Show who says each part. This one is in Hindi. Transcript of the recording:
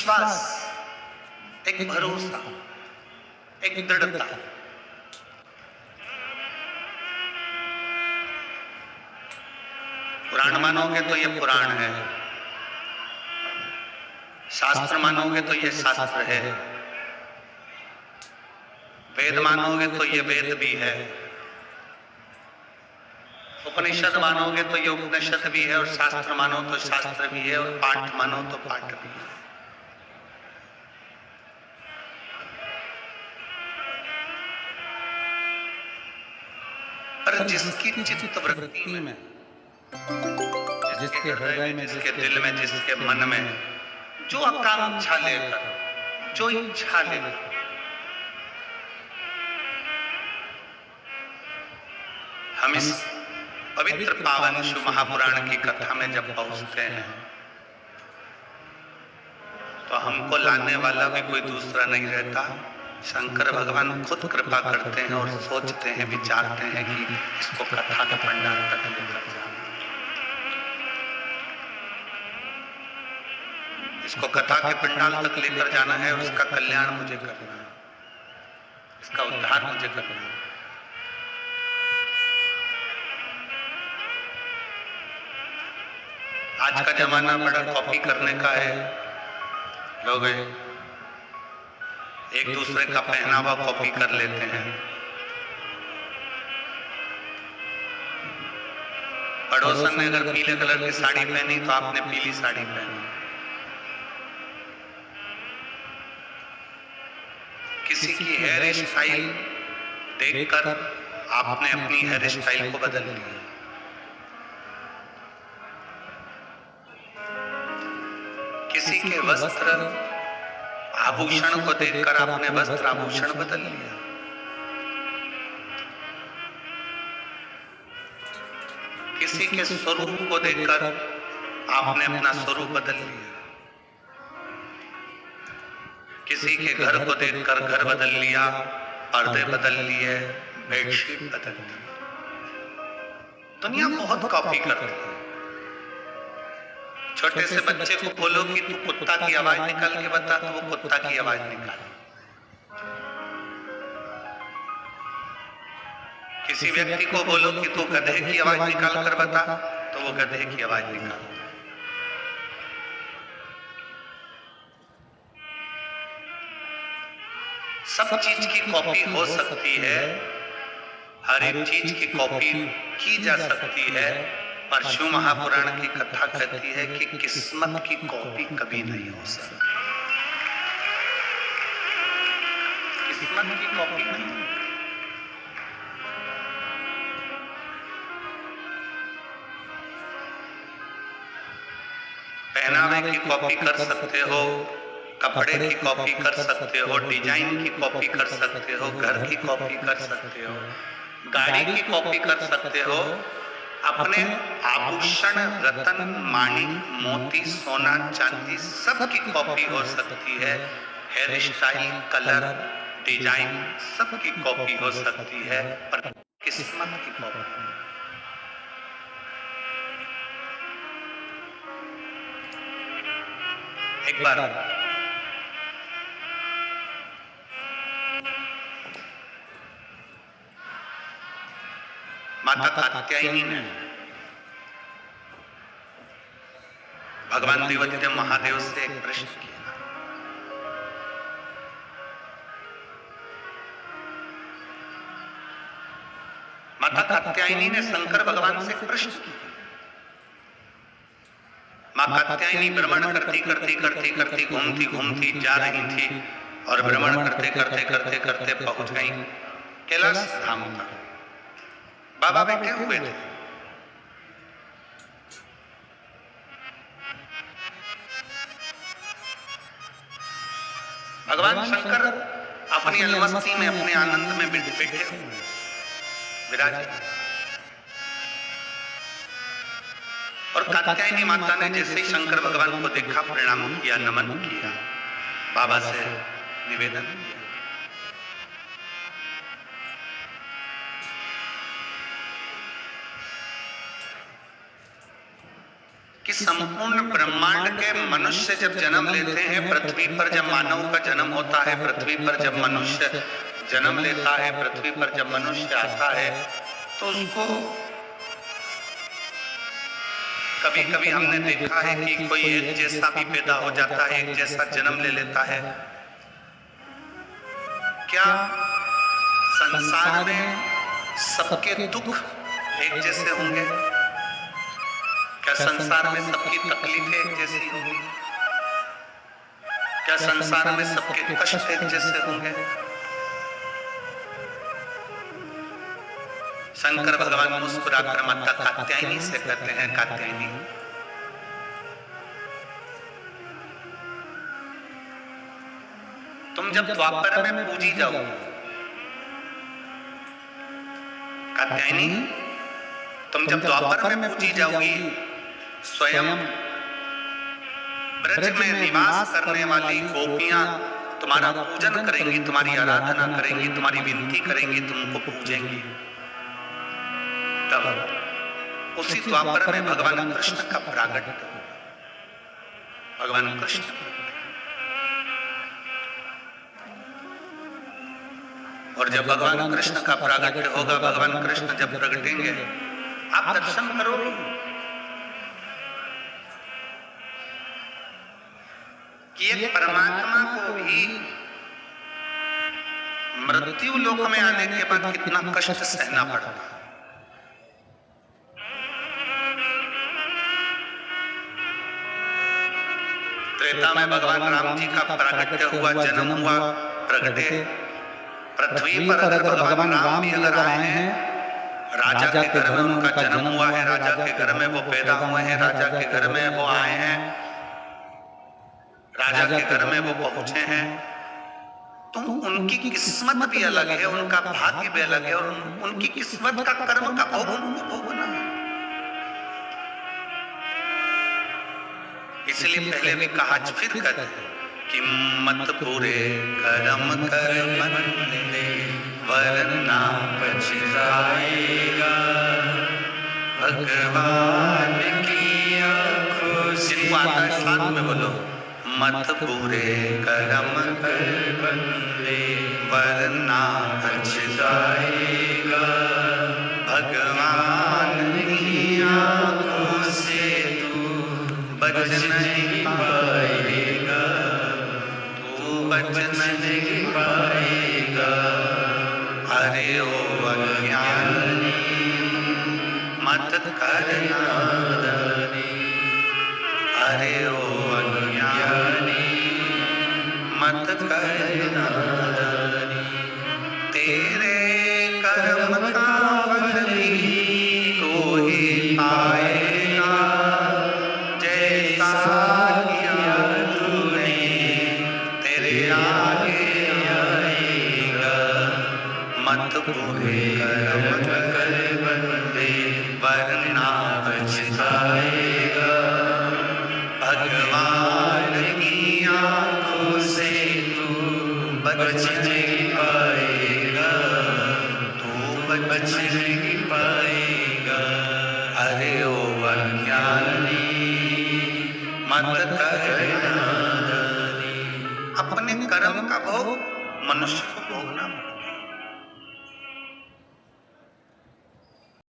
Speaker 1: विश्वास, एक भरोसा, एक दृढ़ता। पुराण मानोगे तो ये पुराण है, शास्त्र मानोगे तो ये शास्त्र है, वेद मानोगे तो ये वेद भी है, उपनिषद मानोगे तो ये उपनिषद भी है, और शास्त्र मानो तो शास्त्र भी है, और पाठ मानो तो पाठ भी है। पर जिसकी चित्त वृत्ति में, जिसके हृदय में, जिसके दिल में, जिसके मन में जो आकांक्षा लेकर, जो इच्छा लेकर हम इस पवित्र पावन शिव महापुराण की कथा में जब पहुंचते हैं तो हमको लाने वाला भी कोई दूसरा नहीं रहता। शंकर भगवान खुद कृपा करते हैं और सोचते हैं, विचारते हैं कि इसको कथा के पंडाल तक लेकर जाना, इसको कथा के पंडाल तक लेकर जाना है, और इसका कल्याण मुझे करना है, इसका उद्धार मुझे करना है। आज का जमाना बड़ा कॉपी करने का है। लोग एक दूसरे का पहनावा कॉपी कर लेते हैं। पड़ोसन ने अगर पीले कलर की साड़ी पहनी तो आपने पीली साड़ी पहनी। किसी की हेयर स्टाइल देखकर आपने अपनी हेयर स्टाइल को बदल लिया। किसी के वस्त्र आभूषण को देखकर आपने वस्त्र आभूषण बदल लिया। किसी के स्वरूप को देखकर आपने अपना स्वरूप बदल लिया। किसी के घर को देखकर घर बदल लिया, पर्दे बदल लिए, बेडशीट बदल ली। दुनिया बहुत कॉपी करती है। छोटे से बच्चे को बोलो कि तू कुत्ता की आवाज निकाल के बता, तो वो कुत्ता की आवाज निकाल। किसी व्यक्ति को बोलो कि तू गधे की आवाज निकाल कर बता, तो वो गधे की आवाज निकाल। सब चीज की कॉपी हो सकती है, हर एक चीज की कॉपी की जा सकती है, पर शिव महापुराण की कथा कहती है कि किस्मत की कॉपी कभी नहीं हो सकती। किस्मत की कॉपी नहीं। पहनावे की कॉपी कर सकते हो, कपड़े की कॉपी कर सकते हो, डिजाइन की कॉपी कर सकते हो, घर की कॉपी कर सकते हो, गाड़ी की कॉपी कर सकते हो, अपने आभूषण, रतन, माणिक, मोती, सोना, चांदी सब की कॉपी हो सकती है। हेयर स्टाइल, कलर, डिजाइन सब की कॉपी हो सकती है, पर किस्मत की कॉपी नहीं। एक बार माता कात्यायनी ने भगवान देवोत्तम महादेव से एक प्रश्न किया। माता कात्यायनी ने शंकर भगवान से एक प्रश्न किया। माँ कात्यायनी भ्रमण करती करती करती करती घूमती घूमती जा रही थी, और भ्रमण करते करते करते करते पहुंच गई कैलाश धाम तक। बाबा बैठे हुए थे। भगवान शंकर अपनी अलमस्ती में, अपने आनंद में बैठे हुए विराजे। और कात्यायनी माता ने जैसे ही शंकर भगवान को देखा, प्रणाम किया, नमन किया, बाबा से निवेदन किया कि कि संपूर्ण ब्रह्मांड के मनुष्य जब जन्म लेते हैं, पृथ्वी पर जब मानव का जन्म होता है, पृथ्वी पर जब मनुष्य जन्म लेता है, पृथ्वी पर जब मनुष्य आता है, तो उसको कभी कभी हमने देखा है कि कोई एक जैसा भी पैदा हो जाता है, एक जैसा जन्म ले लेता है। क्या संसार में सबके दुख एक जैसे होंगे? क्या संसार में सबकी तकलीफें एक जैसी होंगी? क्या संसार में सबके कष्ट एक जैसे होंगे? शंकर भगवान मुस्कुराकर माता कात्यायनी से कहते हैं, कात्यायनी तुम जब द्वापर में पूजी जाओ, कात्यायनी तुम जब द्वापर में पूजी जाओगी, स्वयं ब्रज में निवास करने वाली गोपियां तुम्हारा पूजन करेंगी, तुम्हारी आराधना करेंगी, तुम्हारी विनती करेंगी, तुमको पूजेंगी। तब उसी द्वापर में भगवान कृष्ण का प्रागट्य, भगवान कृष्ण और जब भगवान कृष्ण का प्रागट्य होगा, भगवान कृष्ण जब प्रगटेंगे, आप दर्शन करोगे कि एक परमात्मा को भी मृत्यु लोक में आने के बाद कितना कष्ट सहना पड़ता। त्रेता में भगवान राम जी का प्रागट्य हुआ, जन्म हुआ, प्रगटे। पृथ्वी पर अगर भगवान राम भी अगर आए हैं, राजा के घर में उनका जन्म हुआ है, राजा के घर में वो पैदा हुए हैं, राजा के घर में वो आए हैं, राजा के घर में वो पहुंचे हैं, तो उनकी किस्मत भी अलग है, उनका भाग्य भी अलग है, और उनकी किस्मत का कर्म का भोग उनको भोगना है। इसलिए पहले भी कहा, फिर कहते कि मत पूरे कर्म कर बंदे, वरना पछताएगा भगवान की आंखों से। जिनको आता है साथ में बोलो, मत पूरे कर्म कर बंदे, वरना पछताएगा भगवान की आंखों से तू बच नहीं पाएगा, बच नहीं पाएगा। अरे ओ अज्ञानी मत करना दानी, अरे ओ अज्ञानी मत करना दानी। तेरे कर्म का फल ही तो ही पाएगा, जैसा किया तूने तेरे आगे आएगा। मत पूरे कर्म कर बंदे, वरना पछताएगा भगवान की आंखों से तू बच नहीं पाएगा, तू बच नहीं पाएगा। अरे ओ अज्ञानी मत करना दानी। अपने कर्म का भोग मनुष्य को भोगना